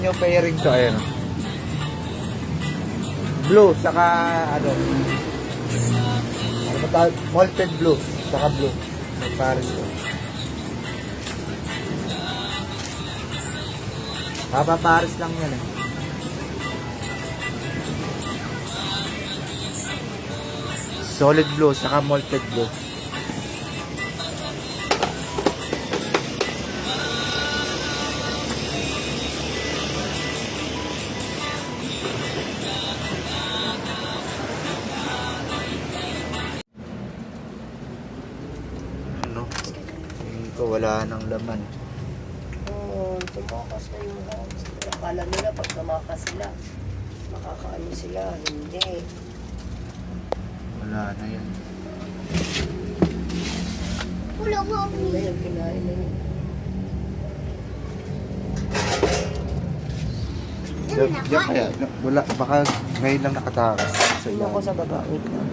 Yung pairing to, ayun. Blue, saka ano ba tawag? Malted blue, saka blue. May pares to. Papapares lang yan eh. Solid blue, saka malted blue. Ano? Tingin ko wala nang laman. Oo, tumakas na yung house. Akala nila pag tumakas sila, makakaano sila. Hindi. Wala na yan. Wala nga ako. Ano yung kinain na yun? Diyan kaya, wala, baka ngayon lang nakatakas sa Ano ko ilalim. sa baba? Wait lang.